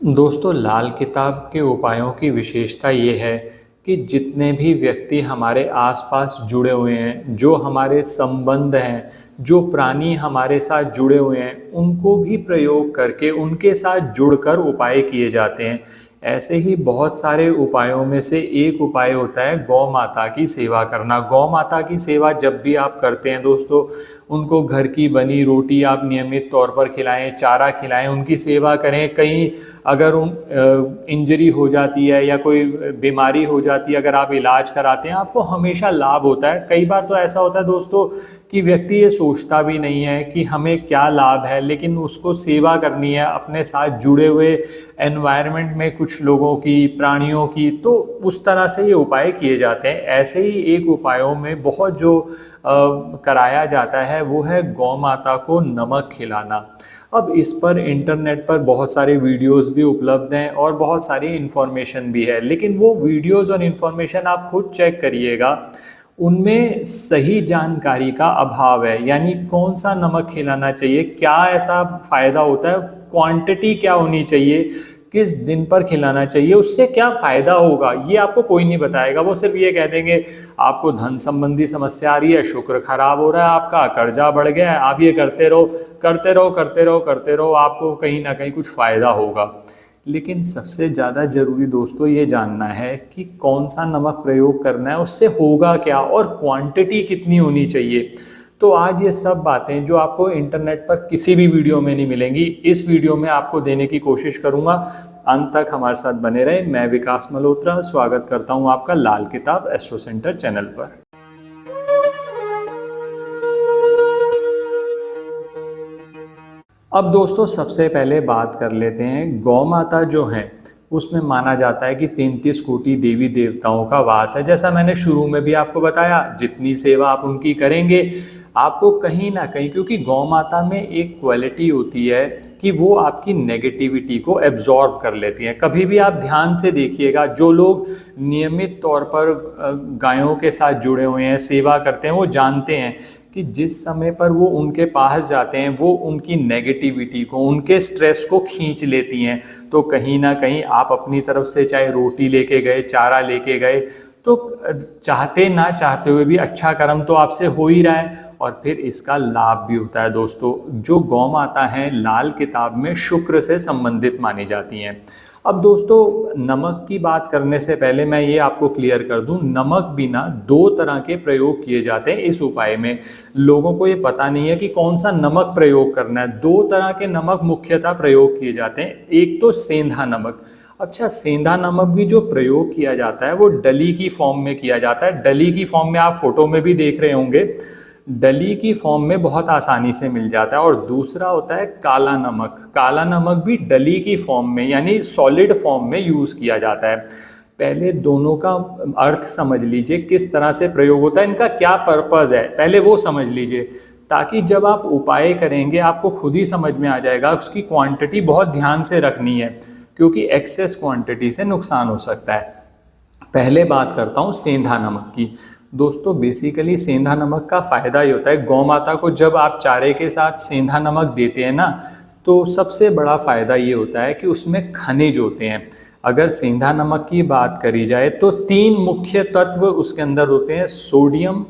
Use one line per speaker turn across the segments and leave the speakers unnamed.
दोस्तों, लाल किताब के उपायों की विशेषता ये है कि जितने भी व्यक्ति हमारे आसपास जुड़े हुए हैं, जो हमारे संबंध हैं, जो प्राणी हमारे साथ जुड़े हुए हैं, उनको भी प्रयोग करके उनके साथ जुड़कर उपाय किए जाते हैं। ऐसे ही बहुत सारे उपायों में से एक उपाय होता है गौ माता की सेवा करना। गौ माता की सेवा जब भी आप करते हैं दोस्तों, उनको घर की बनी रोटी आप नियमित तौर पर खिलाएं, चारा खिलाएं, उनकी सेवा करें। कहीं अगर इंजरी हो जाती है या कोई बीमारी हो जाती है, अगर आप इलाज कराते हैं, आपको हमेशा लाभ होता है। कई बार तो ऐसा होता है दोस्तों कि व्यक्ति ये सोचता भी नहीं है कि हमें क्या लाभ है, लेकिन उसको सेवा करनी है अपने साथ जुड़े हुए एनवायरनमेंट में कुछ लोगों की, प्राणियों की, तो उस तरह से ये उपाय किए जाते हैं। ऐसे ही एक उपायों में बहुत जो कराया जाता है वो है गौ माता को नमक खिलाना। अब इस पर इंटरनेट पर बहुत सारे वीडियोस भी उपलब्ध हैं और बहुत सारी इन्फॉर्मेशन भी है, लेकिन वो वीडियोस और इन्फॉर्मेशन आप खुद चेक करिएगा, उनमें सही जानकारी का अभाव है। यानी कौन सा नमक खिलाना चाहिए, क्या ऐसा फ़ायदा होता है, क्वांटिटी क्या होनी चाहिए, किस दिन पर खिलाना चाहिए, उससे क्या फ़ायदा होगा, ये आपको कोई नहीं बताएगा। वो सिर्फ ये कह देंगे आपको धन संबंधी समस्या आ रही है, शुक्र खराब हो रहा है, आपका कर्जा बढ़ गया है, आप ये करते रहो करते रहो करते रहो करते रहो, आपको कहीं ना कहीं कुछ फ़ायदा होगा। लेकिन सबसे ज़्यादा ज़रूरी दोस्तों ये जानना है कि कौन सा नमक प्रयोग करना है, उससे होगा क्या और क्वांटिटी कितनी होनी चाहिए। तो आज ये सब बातें जो आपको इंटरनेट पर किसी भी वीडियो में नहीं मिलेंगी, इस वीडियो में आपको देने की कोशिश करूँगा। अंत तक हमारे साथ बने रहे। मैं विकास मल्होत्रा स्वागत करता हूँ आपका लाल किताब एस्ट्रो सेंटर चैनल पर। अब दोस्तों सबसे पहले बात कर लेते हैं, गौ माता जो है उसमें माना जाता है कि 33 कोटि देवी देवताओं का वास है। जैसा मैंने शुरू में भी आपको बताया, जितनी सेवा आप उनकी करेंगे आपको कहीं ना कहीं, क्योंकि गौ माता में एक क्वालिटी होती है कि वो आपकी नेगेटिविटी को एब्जॉर्ब कर लेती हैं। कभी भी आप ध्यान से देखिएगा, जो लोग नियमित तौर पर गायों के साथ जुड़े हुए हैं, सेवा करते हैं, वो जानते हैं कि जिस समय पर वो उनके पास जाते हैं वो उनकी नेगेटिविटी को, उनके स्ट्रेस को खींच लेती हैं। तो कहीं ना कहीं आप अपनी तरफ से चाहे रोटी लेके गए, चारा लेके गए, तो चाहते ना चाहते हुए भी अच्छा कर्म तो आपसे हो ही रहा है और फिर इसका लाभ भी होता है। दोस्तों, जो गौ माता हैं लाल किताब में शुक्र से संबंधित मानी जाती हैं। अब दोस्तों, नमक की बात करने से पहले मैं ये आपको क्लियर कर दूं, नमक भी ना दो तरह के प्रयोग किए जाते हैं इस उपाय में। लोगों को ये पता नहीं है कि कौन सा नमक प्रयोग करना है। दो तरह के नमक मुख्यतः प्रयोग किए जाते हैं। एक तो सेंधा नमक। अच्छा, सेंधा नमक भी जो प्रयोग किया जाता है वो डली की फॉर्म में किया जाता है। डली की फॉर्म में आप फोटो में भी देख रहे होंगे, डली की फॉर्म में बहुत आसानी से मिल जाता है। और दूसरा होता है काला नमक। काला नमक भी डली की फॉर्म में यानी सॉलिड फॉर्म में यूज़ किया जाता है। पहले दोनों का अर्थ समझ लीजिए, किस तरह से प्रयोग होता है, इनका क्या पर्पज़ है, पहले वो समझ लीजिए, ताकि जब आप उपाय करेंगे आपको खुद ही समझ में आ जाएगा। उसकी क्वांटिटी बहुत ध्यान से रखनी है, क्योंकि एक्सेस क्वांटिटी से नुकसान हो सकता है। पहले बात करता हूँ सेंधा नमक की। दोस्तों, बेसिकली सेंधा नमक का फ़ायदा ये होता है, गौ माता को जब आप चारे के साथ सेंधा नमक देते हैं ना, तो सबसे बड़ा फ़ायदा ये होता है कि उसमें खनिज होते हैं। अगर सेंधा नमक की बात करी जाए तो 3 मुख्य तत्व उसके अंदर होते हैं, सोडियम,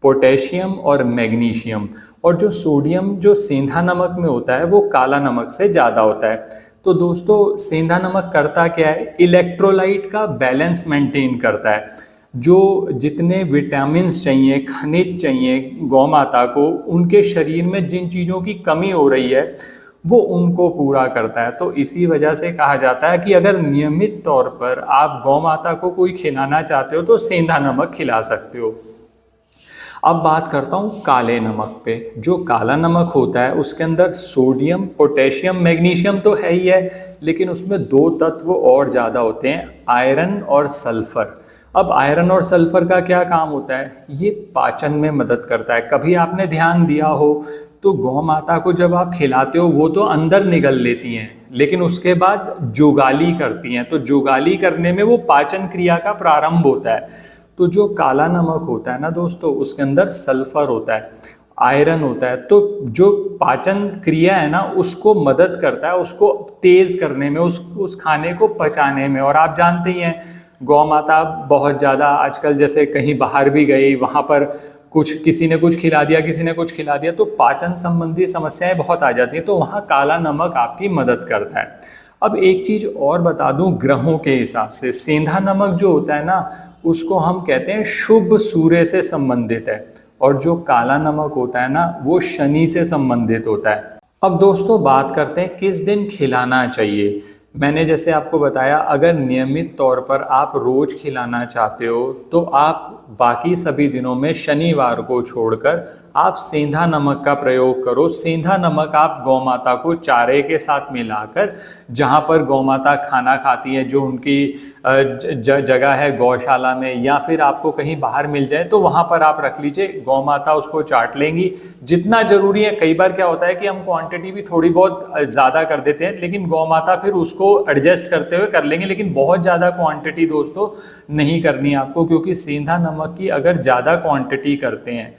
पोटेशियम और मैग्नीशियम। और जो सोडियम जो सेंधा नमक में होता है वो काला नमक से ज़्यादा होता है। तो दोस्तों, सेंधा नमक करता क्या है, इलेक्ट्रोलाइट का बैलेंस मेंटेन करता है। जो जितने विटामिन्स चाहिए, खनिज चाहिए गौ माता को, उनके शरीर में जिन चीज़ों की कमी हो रही है वो उनको पूरा करता है। तो इसी वजह से कहा जाता है कि अगर नियमित तौर पर आप गौ माता को कोई खिलाना चाहते हो तो सेंधा नमक खिला सकते हो। अब बात करता हूँ काले नमक पे। जो काला नमक होता है उसके अंदर सोडियम, पोटेशियम, मैग्नीशियम तो है ही है, लेकिन उसमें 2 तत्व और ज़्यादा होते हैं, आयरन और सल्फर। अब आयरन और सल्फर का क्या काम होता है, ये पाचन में मदद करता है। कभी आपने ध्यान दिया हो तो गौ माता को जब आप खिलाते हो वो तो अंदर निगल लेती हैं, लेकिन उसके बाद जुगाली करती हैं। तो जुगाली करने में वो पाचन क्रिया का प्रारंभ होता है। तो जो काला नमक होता है ना दोस्तों, उसके अंदर सल्फर होता है। आयरन होता है, तो जो पाचन क्रिया है ना उसको मदद करता है, उसको तेज करने में, उस खाने को पचाने में। और आप जानते ही हैं गौ माता बहुत ज़्यादा आजकल, जैसे कहीं बाहर भी गई, वहाँ पर कुछ किसी ने कुछ खिला दिया, किसी ने कुछ खिला दिया, तो पाचन संबंधी समस्याएं बहुत आ जाती हैं, तो वहाँ काला नमक आपकी मदद करता है। अब एक चीज़ और बता दूं, ग्रहों के हिसाब से सेंधा नमक जो होता है ना उसको हम कहते हैं शुभ सूर्य से संबंधित है, और जो काला नमक होता है ना वो शनि से संबंधित होता है। अब दोस्तों बात करते हैं किस दिन खिलाना चाहिए। मैंने जैसे आपको बताया, अगर नियमित तौर पर आप रोज खिलाना चाहते हो तो आप बाकी सभी दिनों में शनिवार को छोड़कर आप सेंधा नमक का प्रयोग करो। सेंधा नमक आप गौ माता को चारे के साथ मिलाकर, जहाँ पर गौ माता खाना खाती है, जो उनकी जगह है गौशाला में, या फिर आपको कहीं बाहर मिल जाए तो वहाँ पर आप रख लीजिए, गौ माता उसको चाट लेंगी जितना ज़रूरी है। कई बार क्या होता है कि हम क्वांटिटी भी थोड़ी बहुत ज़्यादा कर देते हैं, लेकिन गौ माता फिर उसको एडजस्ट करते हुए कर लेंगे, लेकिन बहुत ज़्यादा क्वांटिटी दोस्तों नहीं करनी है आपको, क्योंकि सेंधा नमक की अगर ज़्यादा क्वांटिटी करते हैं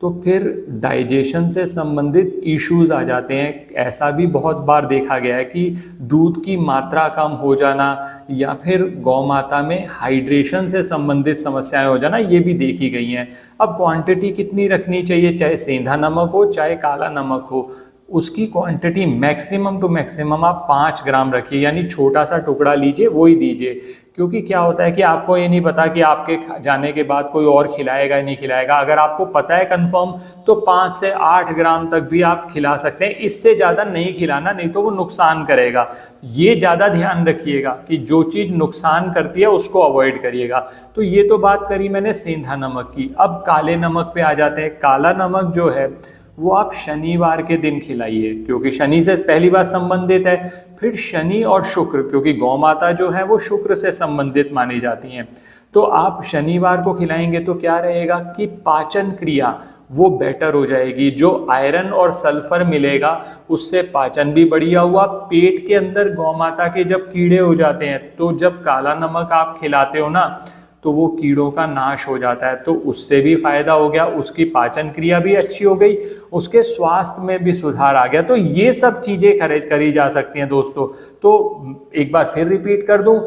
तो फिर डाइजेशन से संबंधित इश्यूज आ जाते हैं। ऐसा भी बहुत बार देखा गया है कि दूध की मात्रा कम हो जाना, या फिर गौ माता में हाइड्रेशन से संबंधित समस्याएं हो जाना, ये भी देखी गई हैं। अब क्वांटिटी कितनी रखनी चाहिए, चाहे सेंधा नमक हो चाहे काला नमक हो, उसकी क्वांटिटी मैक्सिमम टू मैक्सिमम आप 5 ग्राम रखिए, यानी छोटा सा टुकड़ा लीजिए वो ही दीजिए। क्योंकि क्या होता है कि आपको ये नहीं पता कि आपके जाने के बाद कोई और खिलाएगा या नहीं खिलाएगा। अगर आपको पता है कंफर्म तो 5 से 8 ग्राम तक भी आप खिला सकते हैं, इससे ज़्यादा नहीं खिलाना, नहीं तो वो नुकसान करेगा। ये ज़्यादा ध्यान रखिएगा कि जो चीज़ नुकसान करती है उसको अवॉइड करिएगा। तो ये तो बात करी मैंने सेंधा नमक की। अब काले नमक पे आ जाते हैं। काला नमक जो है वो आप शनिवार के दिन खिलाइए, क्योंकि शनि से पहली बात संबंधित है। फिर शनि और शुक्र, क्योंकि गौ माता जो है वो शुक्र से संबंधित मानी जाती हैं, तो आप शनिवार को खिलाएंगे तो क्या रहेगा कि पाचन क्रिया वो बेटर हो जाएगी। जो आयरन और सल्फर मिलेगा उससे पाचन भी बढ़िया हुआ। पेट के अंदर गौ माता के जब कीड़े हो जाते हैं, तो जब काला नमक आप खिलाते हो ना तो वो कीड़ों का नाश हो जाता है, तो उससे भी फायदा हो गया, उसकी पाचन क्रिया भी अच्छी हो गई, उसके स्वास्थ्य में भी सुधार आ गया। तो ये सब चीज़ें करी जा सकती हैं दोस्तों। तो एक बार फिर रिपीट कर दूं,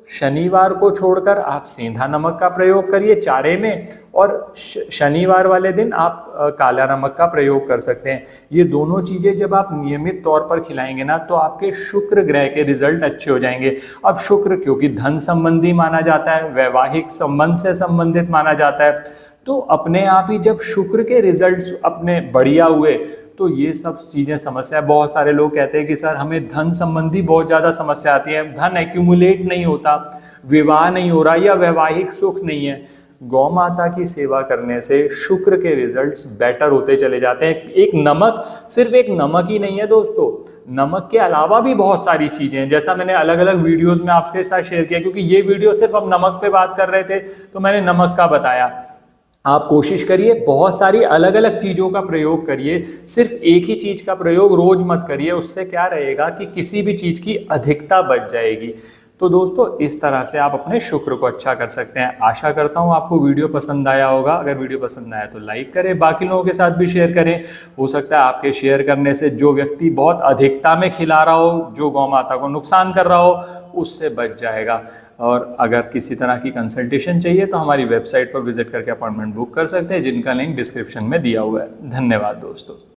शनिवार को छोड़कर आप सेंधा नमक का प्रयोग करिए चारे में, और शनिवार वाले दिन आप काला नमक का प्रयोग कर सकते हैं। ये दोनों चीज़ें जब आप नियमित तौर पर खिलाएंगे ना तो आपके शुक्र ग्रह के रिजल्ट अच्छे हो जाएंगे। अब शुक्र क्योंकि धन संबंधी माना जाता है, वैवाहिक संबंध से संबंधित माना जाता है, तो अपने आप ही जब शुक्र के रिजल्ट्स अपने बढ़िया हुए तो ये सब चीज़ें समस्या, बहुत सारे लोग कहते हैं कि सर हमें धन संबंधी बहुत ज़्यादा समस्या आती है, धन एक्यूमुलेट नहीं होता, विवाह नहीं हो रहा, या वैवाहिक सुख नहीं है। गौ माता की सेवा करने से शुक्र के रिजल्ट्स बेटर होते चले जाते हैं। एक नमक, सिर्फ एक नमक ही नहीं है दोस्तों, नमक के अलावा भी बहुत सारी चीज़ें हैं, जैसा मैंने अलग अलग वीडियोस में आपके साथ शेयर किया। क्योंकि ये वीडियो सिर्फ हम नमक पे बात कर रहे थे तो मैंने नमक का बताया। आप कोशिश करिए बहुत सारी अलग अलग चीज़ों का प्रयोग करिए, सिर्फ एक ही चीज़ का प्रयोग रोज मत करिए। उससे क्या रहेगा कि किसी भी चीज़ की अधिकता बच जाएगी। तो दोस्तों इस तरह से आप अपने शुक्र को अच्छा कर सकते हैं। आशा करता हूँ आपको वीडियो पसंद आया होगा। अगर वीडियो पसंद आया तो लाइक करें, बाकी लोगों के साथ भी शेयर करें। हो सकता है आपके शेयर करने से जो व्यक्ति बहुत अधिकता में खिला रहा हो, जो गौ माता को नुकसान कर रहा हो, उससे बच जाएगा। और अगर किसी तरह की कंसल्टेशन चाहिए तो हमारी वेबसाइट पर विजिट करके अपॉइंटमेंट बुक कर सकते हैं, जिनका लिंक डिस्क्रिप्शन में दिया हुआ है। धन्यवाद दोस्तों।